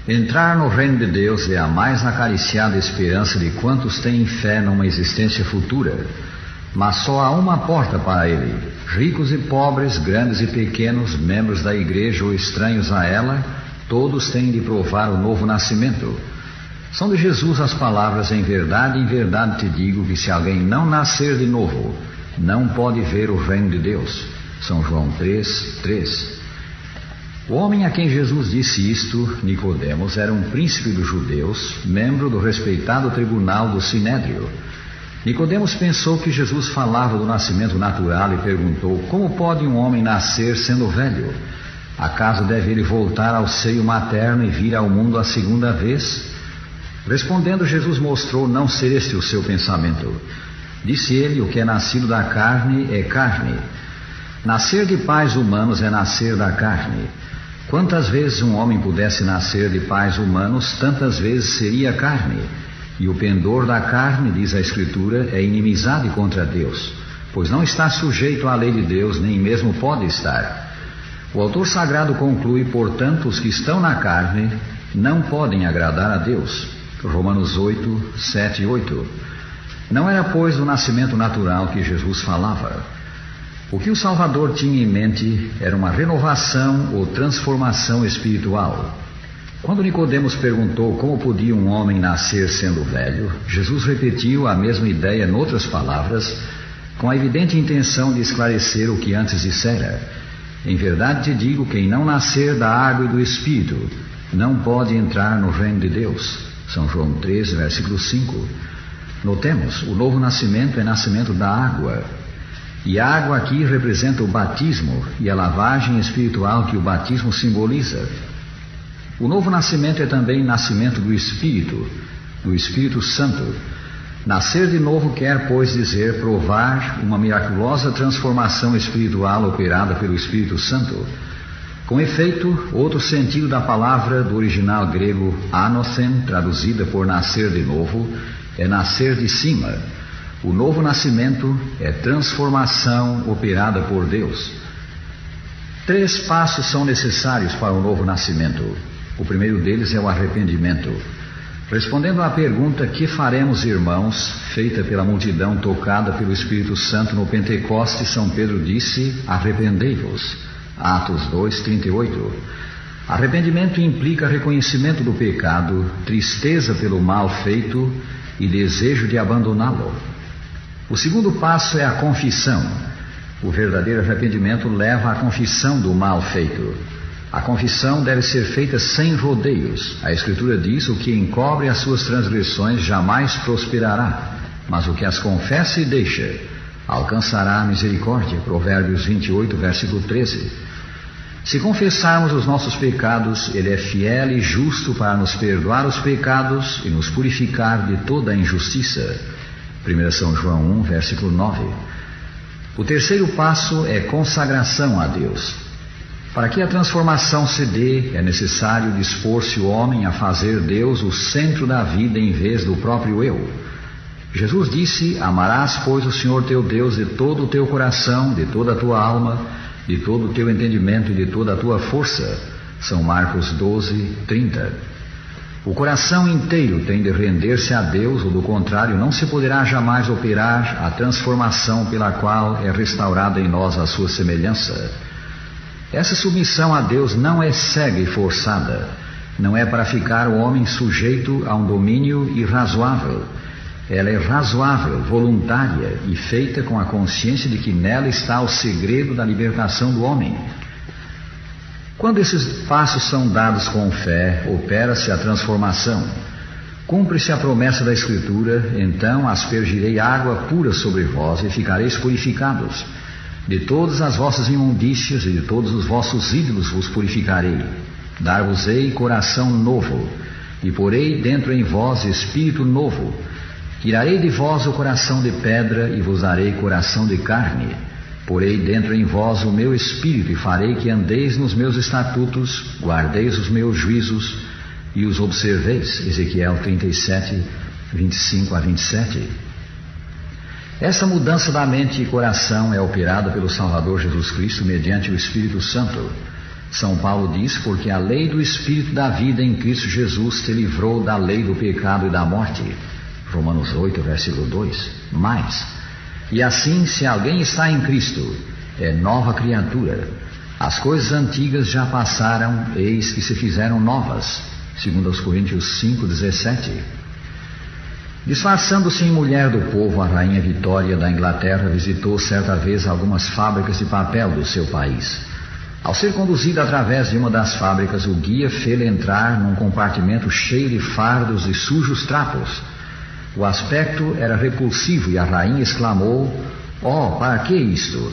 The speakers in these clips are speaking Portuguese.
Entrar no reino de Deus é a mais acariciada esperança de quantos têm fé numa existência futura. Mas só há uma porta para ele. Ricos e pobres, grandes e pequenos, membros da igreja ou estranhos a ela, todos têm de provar o novo nascimento. São de Jesus as palavras: em verdade te digo que se alguém não nascer de novo, não pode ver o reino de Deus. São João 3:3. O homem a quem Jesus disse isto, Nicodemos, era um príncipe dos judeus, membro do respeitado tribunal do Sinédrio. Nicodemos pensou que Jesus falava do nascimento natural e perguntou: como pode um homem nascer sendo velho? Acaso deve ele voltar ao seio materno e vir ao mundo a segunda vez? Respondendo, Jesus mostrou não ser este o seu pensamento. Disse ele: o que é nascido da carne é carne. Nascer de pais humanos é nascer da carne. Quantas vezes um homem pudesse nascer de pais humanos, tantas vezes seria carne. E o pendor da carne, diz a Escritura, é inimizade contra Deus, pois não está sujeito à lei de Deus, nem mesmo pode estar. O autor sagrado conclui: portanto, os que estão na carne não podem agradar a Deus. Romanos 8:7-8. Não era, pois, do nascimento natural que Jesus falava. O que o Salvador tinha em mente era uma renovação ou transformação espiritual. Quando Nicodemos perguntou como podia um homem nascer sendo velho, Jesus repetiu a mesma ideia noutras palavras, com a evidente intenção de esclarecer o que antes dissera. Em verdade te digo, quem não nascer da água e do Espírito não pode entrar no reino de Deus. São João 3, versículo 5. Notemos, o novo nascimento é nascimento da água. E a água aqui representa o batismo e a lavagem espiritual que o batismo simboliza. O novo nascimento é também nascimento do Espírito Santo. Nascer de novo quer, pois, dizer provar uma miraculosa transformação espiritual operada pelo Espírito Santo. Com efeito, outro sentido da palavra do original grego anothen, traduzida por nascer de novo, é nascer de cima. O novo nascimento é transformação operada por Deus. 3 passos são necessários para o novo nascimento. O primeiro deles é o arrependimento. Respondendo à pergunta: que faremos, irmãos?, feita pela multidão tocada pelo Espírito Santo no Pentecostes, São Pedro disse: arrependei-vos. Atos 2:38. Arrependimento implica reconhecimento do pecado, tristeza pelo mal feito e desejo de abandoná-lo. O segundo passo é a confissão. O verdadeiro arrependimento leva à confissão do mal feito. A confissão deve ser feita sem rodeios. A Escritura diz: o que encobre as suas transgressões jamais prosperará, mas o que as confessa e deixa alcançará a misericórdia. Provérbios 28, versículo 13. Se confessarmos os nossos pecados, Ele é fiel e justo para nos perdoar os pecados e nos purificar de toda a injustiça. 1 São João 1, versículo 9. O terceiro passo é consagração a Deus. Para que a transformação se dê, é necessário dispor-se o homem a fazer Deus o centro da vida em vez do próprio eu. Jesus disse: amarás, pois, o Senhor teu Deus de todo o teu coração, de toda a tua alma, de todo o teu entendimento e de toda a tua força. São Marcos 12:30. O coração inteiro tem de render-se a Deus, ou do contrário, não se poderá jamais operar a transformação pela qual é restaurada em nós a sua semelhança. Essa submissão a Deus não é cega e forçada, não é para ficar o homem sujeito a um domínio irrazoável. Ela é razoável, voluntária e feita com a consciência de que nela está o segredo da libertação do homem. Quando esses passos são dados com fé, opera-se a transformação. Cumpre-se a promessa da Escritura: então aspergirei água pura sobre vós e ficareis purificados. De todas as vossas imundícias e de todos os vossos ídolos vos purificarei. Dar-vos-ei coração novo, e porei dentro em vós espírito novo. Tirarei de vós o coração de pedra e vos darei coração de carne. Porei dentro em vós o meu espírito e farei que andeis nos meus estatutos, guardeis os meus juízos e os observeis. Ezequiel 37, 25-27. Essa mudança da mente e coração é operada pelo Salvador Jesus Cristo mediante o Espírito Santo. São Paulo diz: porque a lei do Espírito da vida em Cristo Jesus te livrou da lei do pecado e da morte. Romanos 8, versículo 2. E assim, se alguém está em Cristo, é nova criatura. As coisas antigas já passaram, eis que se fizeram novas. 2 Coríntios 5:17. Disfarçando-se em mulher do povo, a rainha Vitória da Inglaterra visitou certa vez algumas fábricas de papel do seu país. Ao ser conduzida através de uma das fábricas, o guia fê-la entrar num compartimento cheio de fardos e sujos trapos. O aspecto era repulsivo e a rainha exclamou: para que isto?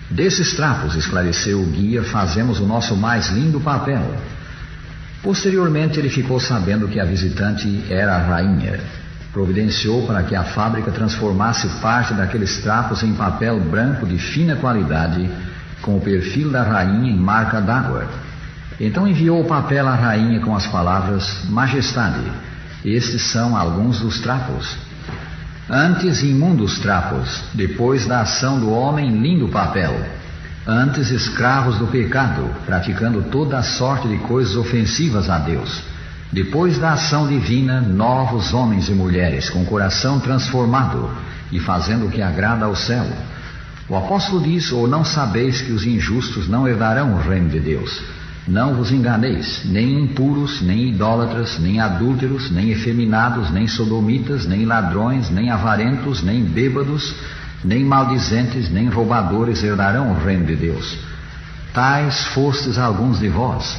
Desses trapos, esclareceu o guia, fazemos o nosso mais lindo papel. Posteriormente, ele ficou sabendo que a visitante era a rainha. Providenciou para que a fábrica transformasse parte daqueles trapos em papel branco de fina qualidade, com o perfil da rainha em marca d'água. Então enviou o papel à rainha com as palavras: Majestade, estes são alguns dos trapos. Antes imundos trapos, depois da ação do homem lindo papel. Antes escravos do pecado, praticando toda a sorte de coisas ofensivas a Deus. Depois da ação divina, novos homens e mulheres com coração transformado e fazendo o que agrada ao céu. O apóstolo diz: ou não sabeis que os injustos não herdarão o reino de Deus? Não vos enganeis, nem impuros, nem idólatras, nem adúlteros, nem efeminados, nem sodomitas, nem ladrões, nem avarentos, nem bêbados, nem maldizentes, nem roubadores herdarão o reino de Deus. Tais fostes alguns de vós,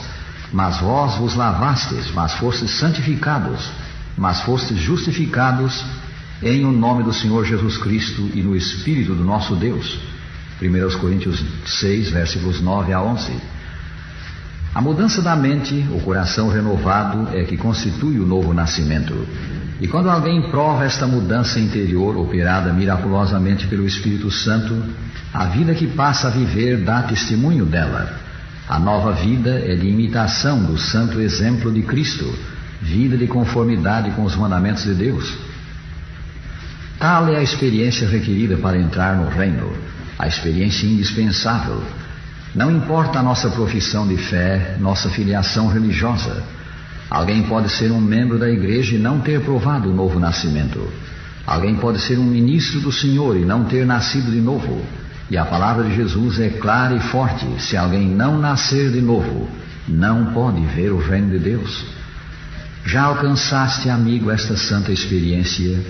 mas vós vos lavastes, mas fostes santificados, mas fostes justificados em o nome do Senhor Jesus Cristo e no Espírito do nosso Deus. 1 Coríntios 6, versículos 9 a 11. A mudança da mente, o coração renovado, é que constitui o novo nascimento. E quando alguém prova esta mudança interior, operada miraculosamente pelo Espírito Santo, a vida que passa a viver dá testemunho dela. A nova vida é de imitação do santo exemplo de Cristo, vida de conformidade com os mandamentos de Deus. Tal é a experiência requerida para entrar no reino, a experiência indispensável. Não importa a nossa profissão de fé, nossa filiação religiosa. Alguém pode ser um membro da igreja e não ter provado o novo nascimento. Alguém pode ser um ministro do Senhor e não ter nascido de novo. E a palavra de Jesus é clara e forte: se alguém não nascer de novo, não pode ver o reino de Deus. Já alcançaste, amigo, esta santa experiência?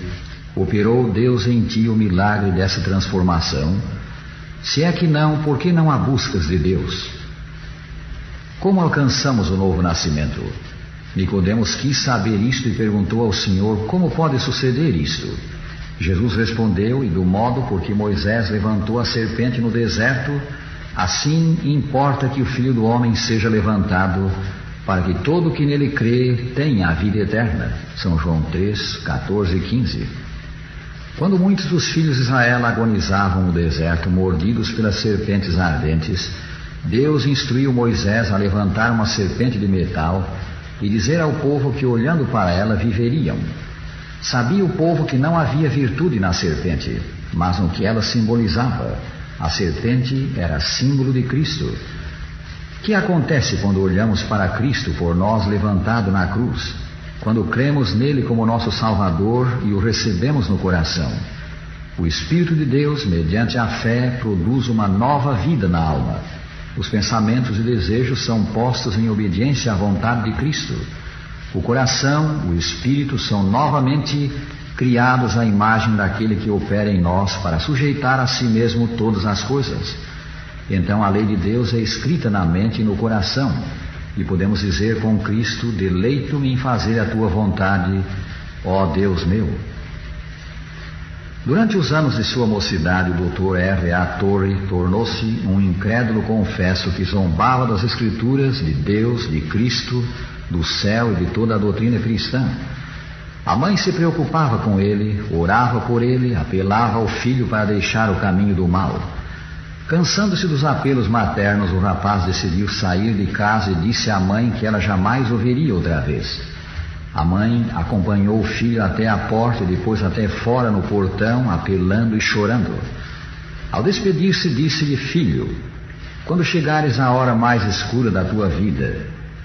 Operou Deus em ti o milagre dessa transformação? Se é que não, por que não a buscas de Deus? Como alcançamos o novo nascimento? Nicodemos quis saber isto e perguntou ao Senhor: como pode suceder isto? Jesus respondeu: e do modo por que Moisés levantou a serpente no deserto, assim importa que o Filho do Homem seja levantado, para que todo o que nele crê tenha a vida eterna. São João 3, 14 e 15. Quando muitos dos filhos de Israel agonizavam no deserto, mordidos pelas serpentes ardentes, Deus instruiu Moisés a levantar uma serpente de metal e dizer ao povo que, olhando para ela, viveriam. Sabia o povo que não havia virtude na serpente, mas no que ela simbolizava. A serpente era símbolo de Cristo. O que acontece quando olhamos para Cristo por nós levantado na cruz? Quando cremos nele como nosso Salvador e o recebemos no coração? O Espírito de Deus, mediante a fé, produz uma nova vida na alma. Os pensamentos e desejos são postos em obediência à vontade de Cristo. O coração, o espírito são novamente criados à imagem daquele que opera em nós para sujeitar a si mesmo todas as coisas. Então a lei de Deus é escrita na mente e no coração, e podemos dizer com Cristo: deleito-me em fazer a tua vontade, ó Deus meu. Durante os anos de sua mocidade, o Dr. R.A. Torrey tornou-se um incrédulo confesso que zombava das Escrituras, de Deus, de Cristo, do céu e de toda a doutrina cristã. A mãe se preocupava com ele, orava por ele, apelava ao filho para deixar o caminho do mal. Cansando-se dos apelos maternos, o rapaz decidiu sair de casa e disse à mãe que ela jamais o veria outra vez. A mãe acompanhou o filho até a porta e depois até fora no portão, apelando e chorando. Ao despedir-se, disse-lhe: filho, Quando chegares à hora mais escura da tua vida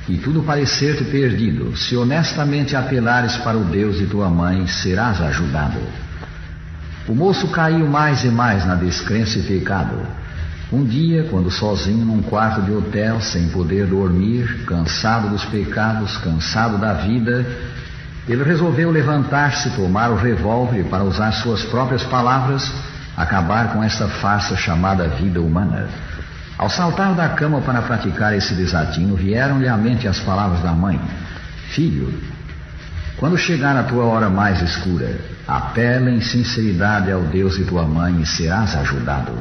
e tudo parecer-te perdido, se honestamente apelares para o Deus de tua mãe, serás ajudado. O moço caiu mais e mais na descrença e pecado. Um dia, quando sozinho num quarto de hotel, sem poder dormir, cansado dos pecados, cansado da vida, ele resolveu levantar-se, tomar o revólver e, para usar suas próprias palavras, acabar com esta farsa chamada vida humana. Ao saltar da cama para praticar esse desatino, vieram-lhe à mente as palavras da mãe: Filho, quando chegar a tua hora mais escura, apela em sinceridade ao Deus de tua mãe e serás ajudado.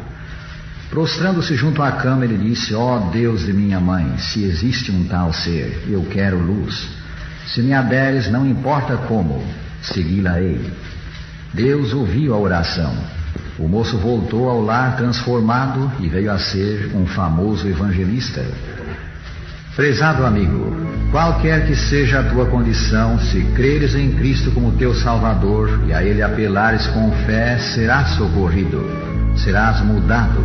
Prostrando-se junto à cama, ele disse: Ó Deus de minha mãe, se existe um tal ser, eu quero luz. Se me a deres, não importa como, segui-la-ei. Deus ouviu a oração. O moço voltou ao lar transformado e veio a ser um famoso evangelista. Prezado amigo, qualquer que seja a tua condição, se creres em Cristo como teu Salvador e a Ele apelares com fé, serás socorrido, serás mudado,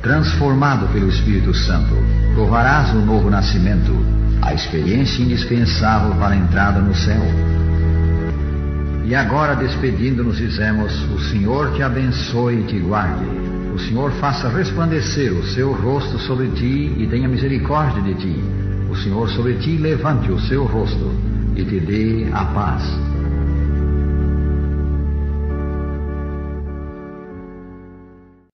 transformado pelo Espírito Santo, provarás o novo nascimento, a experiência indispensável para a entrada no céu. E agora, despedindo-nos, dizemos: o Senhor te abençoe e te guarde. O Senhor faça resplandecer o seu rosto sobre ti e tenha misericórdia de ti. O Senhor sobre ti levante o seu rosto e te dê a paz.